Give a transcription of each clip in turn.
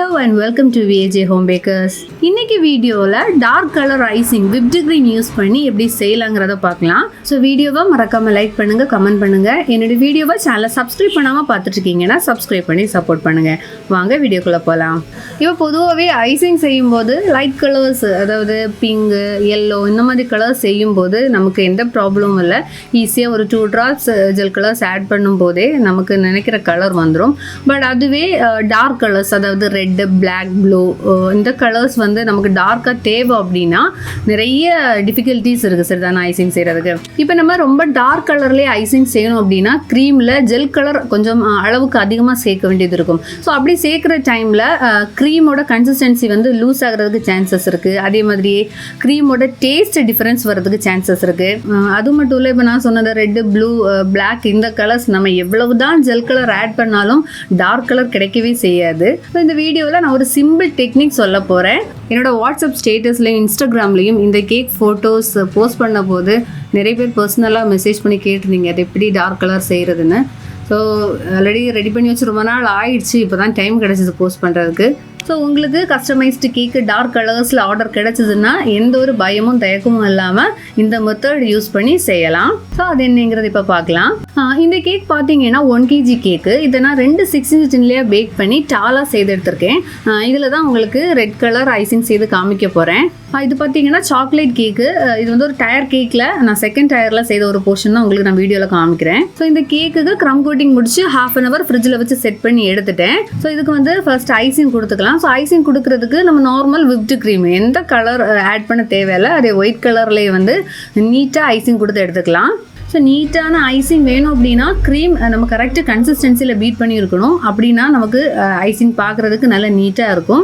Hello and welcome to VAJ Home Bakers. இன்னைக்கு வீடியோல dark colour icing whipped cream use பண்ணி எப்படி செய்யலாங்கிறத பார்க்கலாம். ஸோ வீடியோவை மறக்காம லைக் பண்ணுங்க, கமெண்ட் பண்ணுங்க. என்னோட வீடியோவை சேனலை சப்ஸ்கிரைப் பண்ணாம பார்த்துட்டு இருக்கீங்கன்னா சப்ஸ்கிரைப் பண்ணி சப்போர்ட் பண்ணுங்க. வாங்க வீடியோக்குள்ள போகலாம். இப்போ பொதுவாகவே ஐசிங் செய்யும்போது லைட் கலர்ஸ், அதாவது பிங்க், எல்லோ இந்த மாதிரி கலர்ஸ் செய்யும்போது நமக்கு எந்த ப்ராப்ளமும் இல்லை. ஈஸியாக ஒரு 2 drops ஜெல் கலர்ஸ் ஆட் பண்ணும்போதே நமக்கு நினைக்கிற கலர் வந்துடும். பட் அதுவே டார்க் கலர்ஸ், அதாவது ரெட்டு, பிளாக், ப்ளூ இந்த கலர்ஸ் வந்து நமக்கு டார்க்காக தேவை அப்படின்னா நிறைய டிஃபிகல்ட்டிஸ் இருக்குது சரிதானே ஐசிங் செய்கிறதுக்கு. இப்போ நம்ம ரொம்ப டார்க் கலர்லேயே ஐசிங் செய்யணும் அப்படின்னா க்ரீமில் ஜெல் கலர் கொஞ்சம் அளவுக்கு அதிகமாக சேர்க்க வேண்டியது இருக்கும். ஸோ அப்படி சேர்க்குற டைமில் க்ரீமோட கன்சிஸ்டன்சி வந்து லூஸ் ஆகிறதுக்கு சான்சஸ் இருக்குது. அதே மாதிரியே க்ரீமோட டேஸ்ட் டிஃப்ரென்ஸ் வர்றதுக்கு சான்சஸ் இருக்குது. அது மட்டும் இல்லை, இப்போ நான் சொன்னது ரெட்டு, ப்ளூ, பிளாக் இந்த கலர்ஸ் நம்ம எவ்வளவு தான் ஜெல் கலர் ஆட் பண்ணாலும் டார்க் கலர் கிடைக்கவே செய்யாது. இப்போ இந்த வீடியோவில் நான் ஒரு சிம்பிள் டெக்னிக் சொல்ல போகிறேன். என்னோட வாட்ஸ்அப் ஸ்டேட்டஸ்லையும் இன்ஸ்டாகிராம்லையும் இந்த கேக் ஃபோட்டோஸ் போஸ்ட் பண்ண போது நிறைய பேர் பர்சனலாக மெசேஜ் பண்ணி கேட்டிருந்தீங்க அது எப்படி டார்க் கலர் செய்கிறதுன்னு. ஸோ ஆல்ரெடி ரெடி பண்ணி வச்சு ரொம்ப நாள் ஆயிடுச்சு, இப்போ தான் டைம் கிடச்சிது போஸ்ட் பண்ணுறதுக்கு. ஸோ உங்களுக்கு கஸ்டமைஸ்டு கேக்கு டார்க் கலர்ஸில் ஆர்டர் கிடச்சிதுன்னா எந்த ஒரு பயமும் தயக்கமும் இல்லாமல் இந்த மெத்தட் யூஸ் பண்ணி செய்யலாம். ஸோ அது என்னங்கிறது இப்போ பார்க்கலாம். இந்த கேக் பார்த்தீங்கன்னா 1 kg கேக்கு. இதை நான் 2 6-inch டின்லேயே பேக் பண்ணி டாலாக செய்து எடுத்திருக்கேன். இதில் தான் உங்களுக்கு ரெட் கலர் ஐசிங் செய்து காமிக்க போகிறேன். இது பார்த்தீங்கன்னா சாக்லேட் கேக்கு. இது வந்து ஒரு டயர் கேக்கில் நான் செகண்ட் டயரில் செய்த ஒரு போர்ஷன் தான் உங்களுக்கு நான் வீடியோவில் காமிக்கிறேன். ஸோ இந்த கேக்குக்கு க்ரம் கோட்டிங் முடிச்சு 1/2 hour ஃப்ரிட்ஜில் வச்சு செட் பண்ணி எடுத்துட்டேன். ஸோ இதுக்கு வந்து ஃபர்ஸ்ட் ஐசிங் கொடுத்துக்கலாம். ஸோ ஐசிங் கொடுக்கறதுக்கு நம்ம நார்மல் whipped cream எந்த கலர் ஆட் பண்ண தேவையில்லை, அதே ஒயிட் கலர்லேயே வந்து நீட்டாக ஐசிங் கொடுத்து எடுத்துக்கலாம். ஸோ நீட்டான ஐசிங் வேணும் அப்படின்னா க்ரீம் நம்ம கரெக்டாக கன்சிஸ்டன்சியில் பீட் பண்ணியிருக்கணும். அப்படின்னா நமக்கு ஐசிங் பார்க்குறதுக்கு நல்லா நீட்டாக இருக்கும்.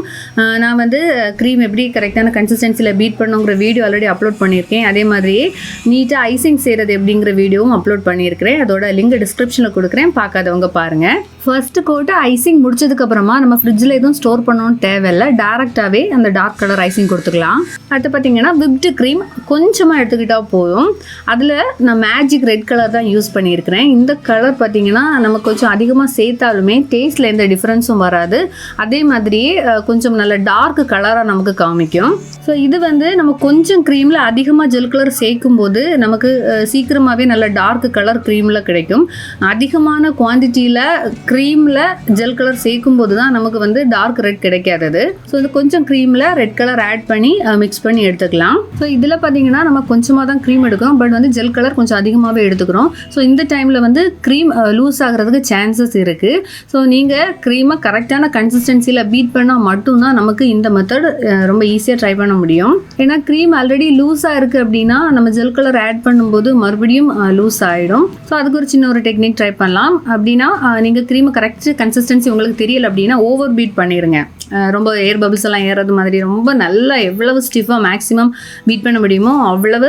நான் வந்து க்ரீம் எப்படி கரெக்டான கன்சிஸ்டன்சியில் பீட் பண்ணுங்கிற வீடியோ ஆல்ரெடி அப்லோட் பண்ணியிருக்கேன். அதே மாதிரியே நீட்டாக ஐசிங் செய்கிறது எப்படிங்கிற வீடியோவும் அப்லோட் பண்ணியிருக்கிறேன். அதோட லிங்க் டிஸ்கிரிப்ஷனில் கொடுக்குறேன், பார்க்காதவங்க பாருங்கள். ஃபர்ஸ்ட் கோட்டை ஐசிங் முடிச்சதுக்கப்புறமா நம்ம ஃப்ரிட்ஜில் எதுவும் ஸ்டோர் பண்ணணும்னு தேவையில்லை, டேரெக்டாகவே அந்த டார்க் கலர் ஐசிங் கொடுத்துக்கலாம். அடுத்து பார்த்தீங்கன்னா whipped cream கொஞ்சமாக எடுத்துக்கிட்டால் போதும். அதில் நான் மேஜிக் ரெட் கலர் தான் யூஸ் பண்ணியிருக்கிறேன். இந்த கலர் பார்த்தீங்கன்னா நம்ம கொஞ்சம் அதிகமாக சேர்த்தாலுமே டேஸ்ட்டில் எந்த டிஃப்ரென்ஸும் வராது. அதே மாதிரியே கொஞ்சம் நல்ல டார்க் கலராக நமக்கு காமிக்கும். ஸோ இது வந்து நம்ம கொஞ்சம் க்ரீமில் அதிகமாக ஜெல் கலர் சேர்க்கும் போது நமக்கு சீக்கிரமாகவே நல்ல டார்க் கலர் க்ரீமில் கிடைக்கும். அதிகமான குவான்டிட்டியில் க்ரீமில் ஜெல் கலர் சேர்க்கும் போது தான் நமக்கு வந்து டார்க் ரெட் கிடைக்காதது. ஸோ இது கொஞ்சம் க்ரீமில் ரெட் கலர் ஆட் பண்ணி மிக்ஸ் பண்ணி எடுத்துக்கலாம். ஸோ இதில் பார்த்தீங்கன்னா நம்ம கொஞ்சமாக தான் க்ரீம் எடுக்கிறோம், பட் வந்து ஜெல் கலர் கொஞ்சம் அதிகமாகவே எடுத்துக்கிறோம். ஸோ இந்த டைமில் வந்து க்ரீம் லூஸ் ஆகிறதுக்கு சான்சஸ் இருக்குது. ஸோ நீங்கள் க்ரீமை கரெக்டான கன்சிஸ்டன்சியில் பீட் பண்ணால் மட்டும்தான் நமக்கு இந்த மெத்தட் ரொம்ப ஈஸியாக ட்ரை பண்ண முடியும். ஏன்னா க்ரீம் ஆல்ரெடி லூஸாக இருக்குது அப்படின்னா நம்ம ஜெல் கலர் ஆட் பண்ணும்போது மறுபடியும் லூஸ் ஆகிடும். ஸோ அதுக்கு ஒரு சின்ன ஒரு டெக்னிக் ட்ரை பண்ணலாம். அப்படின்னா நீங்கள் க்ரீமை கரெக்ட் கன்சிஸ்டன்சி உங்களுக்கு தெரியல அப்படின்னா ஓவர் பீட் பண்ணிடுங்க. ரொம்ப ஏர் பபிள்ஸ் எல்லாம் ஏறது மாதிரி ரொம்ப நல்லா எவ்வளவு ஸ்டிஃபாக மேக்ஸிமம் பீட் பண்ண முடியுமோ அவ்வளவு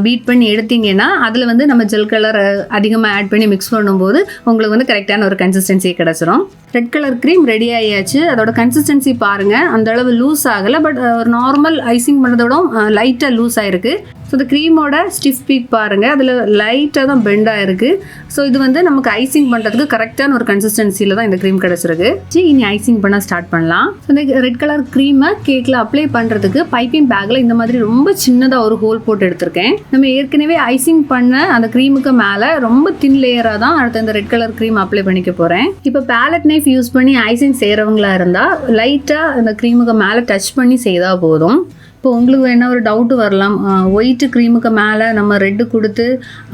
பீட் பண்ணி எடுத்தீங்கன்னா அதில் வந்து நம்ம ஜெல் கலர் அதிகமாக ஆட் பண்ணி மிக்ஸ் பண்ணும்போது உங்களுக்கு வந்து கரெக்டான ஒரு கன்சிஸ்டன்சி கிடச்சிரும். ரெட் கலர் க்ரீம் ரெடி ஆகியாச்சு. அதோட கன்சிஸ்டன்சி பாருங்கள், அந்த அளவு லூஸ் ஆகலை, பட் ஒரு நார்மல் ஐசிங் பண்ணதோட லைட்டாக லூஸ் ஆகிருக்கு. ஸோ இந்த க்ரீமோட ஸ்டிஃப் பீக் பாருங்கள், அதில் லைட்டாக தான் பெண்ட் ஆகிருக்கு. ஸோ இது வந்து நமக்கு ஐசிங் பண்ணுறதுக்கு கரெக்டான ஒரு கன்சிஸ்டன்சியில் தான் இந்த க்ரீம் கிடச்சிருக்கு. இனி ஐசிங் பண்ண ஸ்டார்ட் பண்ணலாம். ஸோ இந்த ரெட் கலர் க்ரீமை கேக்கில் அப்ளை பண்ணுறதுக்கு பைப்பிங் பேக்கில் இந்த மாதிரி ரொம்ப சின்னதாக ஒரு ஹோல் போட்டு எடுத்திருக்கேன். நம்ம ஏற்கனவே ஐசிங் பண்ண அந்த க்ரீமுக்கு மேலே ரொம்ப தின் லேயராக தான் அடுத்த இந்த ரெட் கலர் க்ரீம் அப்ளை பண்ணிக்க போகிறேன். இப்போ பேலட் நைஃப் யூஸ் பண்ணி ஐசிங் செய்கிறவங்களா இருந்தால் லைட்டாக அந்த க்ரீமுக்கு மேலே டச் பண்ணி செய்தால் போதும். இப்போ உங்களுக்கு என்ன ஒரு டவுட்டு வரலாம், ஒயிட்டு க்ரீமுக்கு மேலே நம்ம ரெட்டு கொடுத்து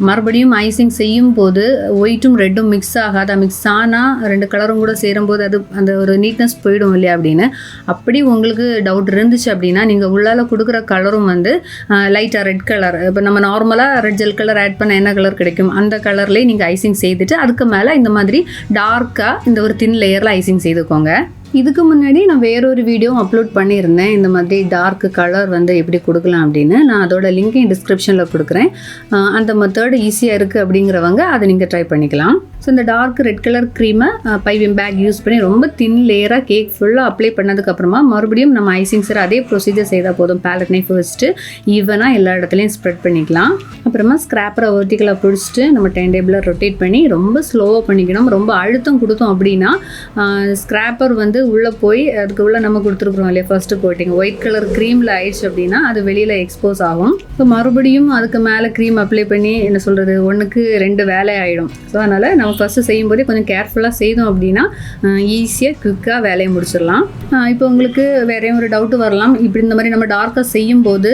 மறுபடியும் ஐசிங் செய்யும் போது ஒயிட்டும் ரெட்டும் மிக்ஸ் ஆகாத, மிக்ஸ் ஆனால் 2 கலரும் கூட சேரும்போது அது அந்த ஒரு நீட்னஸ் போயிடும் இல்லையா அப்படின்னு. அப்படி உங்களுக்கு டவுட் இருந்துச்சு அப்படின்னா நீங்கள் உள்ளால் கொடுக்குற கலரும் வந்து லைட்டாக ரெட் கலர், இப்போ நம்ம நார்மலாக ரெட் ஜெல் கலர் ஆட் பண்ண என்ன கலர் கிடைக்கும் அந்த கலர்லேயே நீங்கள் ஐசிங் செய்துட்டு அதுக்கு மேலே இந்த மாதிரி டார்க்காக இந்த ஒரு தின் லேயரில் ஐசிங் செய்துக்கோங்க. இதுக்கு முன்னாடி நான் வேறொரு வீடியோ அப்லோட் பண்ணியிருந்தேன், இந்த மாதிரி டார்க் கலர் வந்து எப்படி கொடுக்கலாம் அப்படின்னு. நான் அதோட லிங்கையும் டிஸ்கிரிப்ஷனில் கொடுக்குறேன். அந்த மெத்தட் ஈஸியாக இருக்குது அப்படிங்கிறவங்க அதை நீங்கள் ட்ரை பண்ணிக்கலாம். ஸோ இந்த டார்க் ரெட் கலர் க்ரீமை பைப்பிங் பேக் யூஸ் பண்ணி ரொம்ப தின் லேயராக கேக் ஃபுல்லாக அப்ளை பண்ணதுக்கப்புறமா மறுபடியும் நம்ம ஐசிங் சார் அதே ப்ரொசீஜர் செய்தால் போதும். பேலட் நைஃப் வச்சுட்டு ஈவனாக எல்லா இடத்துலையும் ஸ்ப்ரெட் பண்ணிக்கலாம். அப்புறமா ஸ்க்ராப்பரை வெர்டிகலாக பிடிச்சிட்டு நம்ம டர்ன் டேபிளை ரொட்டேட் பண்ணி ரொம்ப ஸ்லோவாக பண்ணிக்கணும். ரொம்ப அழுத்தம் கொடுத்தோம் அப்படின்னா ஸ்க்ராப்பர் வந்து உள்ளே போய் அதுக்கு உள்ளே நம்ம கொடுத்துருக்குறோம் இல்லையா ஃபர்ஸ்ட்டு கோட்டிங் ஒயிட் கலர் க்ரீமில் ஆயிடுச்சு அப்படின்னா அது வெளியில் எக்ஸ்போஸ் ஆகும். ஸோ மறுபடியும் அதுக்கு மேலே க்ரீம் அப்ளை பண்ணி என்ன சொல்கிறது 1க்கு 2 வேலை ஆகிடும். ஸோ அதனால் நம்ம ஃபஸ்ட்டு செய்யும்போதே கொஞ்சம் கேர்ஃபுல்லாக செய்தோம் அப்படின்னா ஈஸியாக குயிக்காக வேலையை முடிச்சிடலாம். இப்போ உங்களுக்கு வேற ஒரு டவுட்டு வரலாம். இப்படி இந்த மாதிரி நம்ம டார்க்காக செய்யும்போது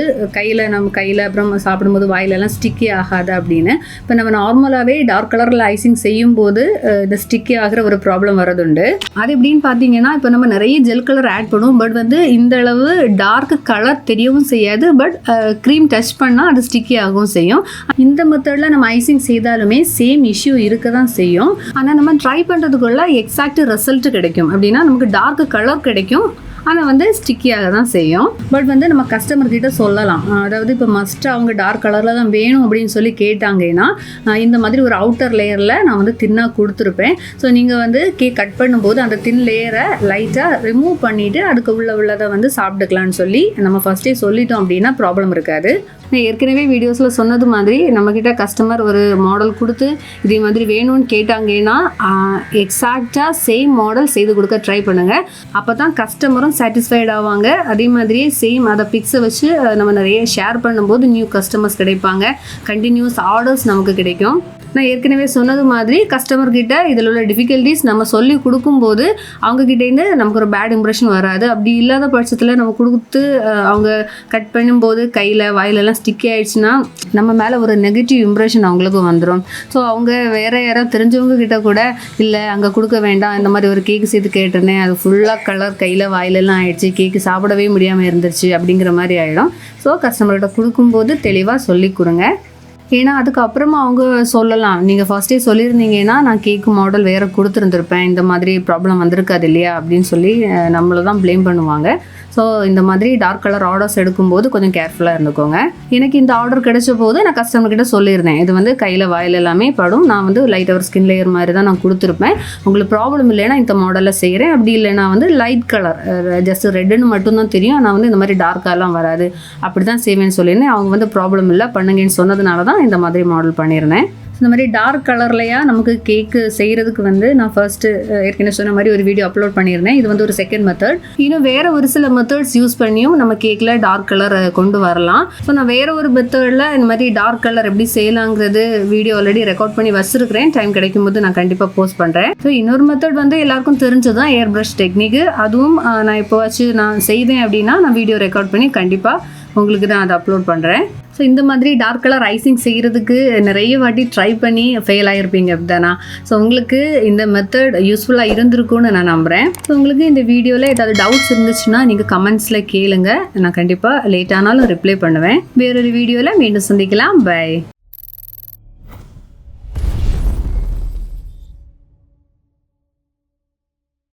நம்ம கையில் அப்புறம் சாப்பிடும்போது வாயிலெல்லாம் ஸ்டிக்கி ஆகாது அப்படின்னு. இப்போ நம்ம நார்மலாகவே டார்க் கலரில் ஐசிங் செய்யும்போது இந்த ஸ்டிக்கி ஆகிற ஒரு ப்ராப்ளம் வரதுண்டு. அது எப்படின்னு பார்த்தீங்கன்னா இப்போ நம்ம நிறைய ஜெல் கலர் ஆட் பண்ணுவோம். பட் வந்து இந்த அளவு டார்க் கலர் தெரியவும் செய்யாது. பட் க்ரீம் டச் பண்ணால் அது ஸ்டிக்கி ஆகவும் செய்யும். இந்த மெத்தடில் நம்ம ஐசிங் செய்தாலுமே சேம் இஷ்யூ இருக்க தான் செய்யும். ஆனால் நம்ம ட்ரை பண்ணுறதுக்குள்ள எக்ஸாக்ட் ரிசல்ட் கிடைக்கும். அப்படின்னா நமக்கு டார்க் கலர் கிடைக்கும், ஆனால் வந்து ஸ்டிக்கியாக தான் செய்யும். பட் வந்து நம்ம கஸ்டமர்கிட்ட சொல்லலாம். அதாவது இப்போ மஸ்ட்டாக அவங்க டார்க் கலரில் தான் வேணும் அப்படின்னு சொல்லி கேட்டாங்கன்னா இந்த மாதிரி ஒரு அவுட்டர் லேயரில் நான் வந்து தின்னாக கொடுத்துருப்பேன். ஸோ நீங்கள் வந்து கேக் கட் பண்ணும்போது அந்த தின் லேயரை லைட்டாக ரிமூவ் பண்ணிவிட்டு அதுக்கு உள்ளதை வந்து சாப்பிட்டுக்கலான்னு சொல்லி நம்ம ஃபஸ்ட்டே சொல்லிட்டோம் அப்படின்னா ப்ராப்ளம் இருக்காது. நான் ஏற்கனவே வீடியோஸில் சொன்னது மாதிரி நம்மக்கிட்ட கஸ்டமர் ஒரு மாடல் கொடுத்து இதே மாதிரி வேணும்னு கேட்டாங்கன்னா எக்ஸாக்டாக சேம் மாடல் செய்து கொடுக்க ட்ரை பண்ணுங்கள். அப்போ தான் கஸ்டமரும் சாட்டிஸ்ஃபைட் ஆவாங்க. அதே மாதிரியே சேம் அதை பிக்ஸை வச்சு நம்ம நிறைய ஷேர் பண்ணும்போது நியூ கஸ்டமர்ஸ் கிடைப்பாங்க. கண்டினியூஸ் ஆர்டர்ஸ் நமக்கு கிடைக்கும். நான் ஏற்கனவே சொன்னது மாதிரி கஸ்டமர்கிட்ட இதில் உள்ள டிஃபிகல்ட்டிஸ் நம்ம சொல்லி கொடுக்கும்போது அவங்கக்கிட்டேருந்து நமக்கு ஒரு பேட் இம்ப்ரெஷன் வராது. அப்படி இல்லாத பட்சத்தில் நம்ம கொடுத்து அவங்க கட் பண்ணும்போது கையில் வாயிலெல்லாம் ஸ்டிக்கி ஆகிடுச்சுன்னா நம்ம மேலே ஒரு நெகட்டிவ் இம்ப்ரெஷன் அவங்களுக்கும் வந்துடும். ஸோ அவங்க வேறு யாராவது தெரிஞ்சவங்க கிட்ட கூட இல்லை அங்கே கொடுக்க வேண்டாம், இந்த மாதிரி ஒரு கேக்கு செய்து கேட்டிருந்தேன், அது ஃபுல்லாக கலர் கையில் வாயிலெல்லாம் ஆகிடுச்சு, கேக்கு சாப்பிடவே முடியாமல் இருந்துச்சு அப்படிங்கிற மாதிரி ஆகிடும். ஸோ கஸ்டமர்கிட்ட கொடுக்கும்போது தெளிவாக சொல்லி கொடுங்க. ஏன்னா அதுக்கப்புறமா அவங்க சொல்லலாம், நீங்கள் ஃபஸ்ட்டே சொல்லியிருந்தீங்கன்னா நான் கேக்கு மாடல் வேறு கொடுத்துருந்துருப்பேன், இந்த மாதிரி ப்ராப்ளம் வந்திருக்காது இல்லையா அப்படின்னு சொல்லி நம்மளை தான் ப்ளேம் பண்ணுவாங்க. ஸோ இந்த மாதிரி டார்க் கலர் ஆர்டர்ஸ் எடுக்கும்போது கொஞ்சம் கேர்ஃபுல்லாக இருந்துக்கோங்க. எனக்கு இந்த ஆர்டர் கிடைச்ச போது நான் கஸ்டமர்கிட்ட சொல்லியிருந்தேன், இது வந்து கையில் வாயில் எல்லாமே படும், நான் வந்து லைட் ஒரு ஸ்கின் லேயர் மாதிரி தான் நான் கொடுத்துருப்பேன், உங்களுக்கு ப்ராப்ளம் இல்லைன்னா இந்த மாடலில் செய்கிறேன், அப்படி இல்லைனா வந்து லைட் கலர் ஜஸ்ட் ரெட்டுன்னு மட்டும்தான் தெரியும், நான் வந்து இந்த மாதிரி டார்க்காலாம் வராது அப்படி தான் செய்வேன்னு சொல்லியிருந்தேன். அவங்க வந்து ப்ராப்ளம் இல்லை பண்ணுங்கன்னு சொன்னதுனால தான் இந்த மாதிரி மாடல் பண்ணியிருந்தேன். இந்த மாதிரி டார்க் கலர்லையா நமக்கு கேக்கு செய்கிறதுக்கு வந்து நான் ஃபர்ஸ்ட்டு ஏற்கனவே சொன்ன மாதிரி ஒரு வீடியோ அப்லோட் பண்ணியிருந்தேன். இது வந்து ஒரு செகண்ட் மெத்தட். இன்னும் வேறு ஒரு சில மெத்தட்ஸ் யூஸ் பண்ணியும் நம்ம கேக்கில் டார்க் கலர் கொண்டு வரலாம். ஸோ நான் வேறு ஒரு மெத்தடில் இந்த மாதிரி டார்க் கலர் எப்படி செய்யலாங்கிறது வீடியோ ஆல்ரெடி ரெக்கார்ட் பண்ணி வச்சுருக்கிறேன். டைம் கிடைக்கும் போது நான் கண்டிப்பாக போஸ்ட் பண்ணுறேன். ஸோ இன்னொரு மெத்தட் வந்து எல்லாருக்கும் தெரிஞ்சதான் ஏர் ப்ரஷ் டெக்னிக்கு. அதுவும் நான் இப்போ வச்சு நான் செய்தேன் அப்படின்னா நான் வீடியோ ரெக்கார்ட் பண்ணி கண்டிப்பாக உங்களுக்கு தான் அதை அப்லோட் பண்ணுறேன். ஸோ இந்த மாதிரி டார்க் கலர் ஐசிங் செய்கிறதுக்கு நிறைய வாட்டி ட்ரை பண்ணி ஃபெயில் ஆகிருப்பீங்க அப்படிதானா? ஸோ உங்களுக்கு இந்த மெத்தட் யூஸ்ஃபுல்லாக இருந்திருக்கும்னு நான் நம்புகிறேன். ஸோ உங்களுக்கு இந்த வீடியோவில் ஏதாவது டவுட்ஸ் இருந்துச்சுன்னா நீங்கள் கமெண்ட்ஸில் கேளுங்க, நான் கண்டிப்பாக லேட் ஆனாலும் ரிப்ளை பண்ணுவேன். வேறொரு வீடியோவில் மீண்டும் சந்திக்கலாம். பை.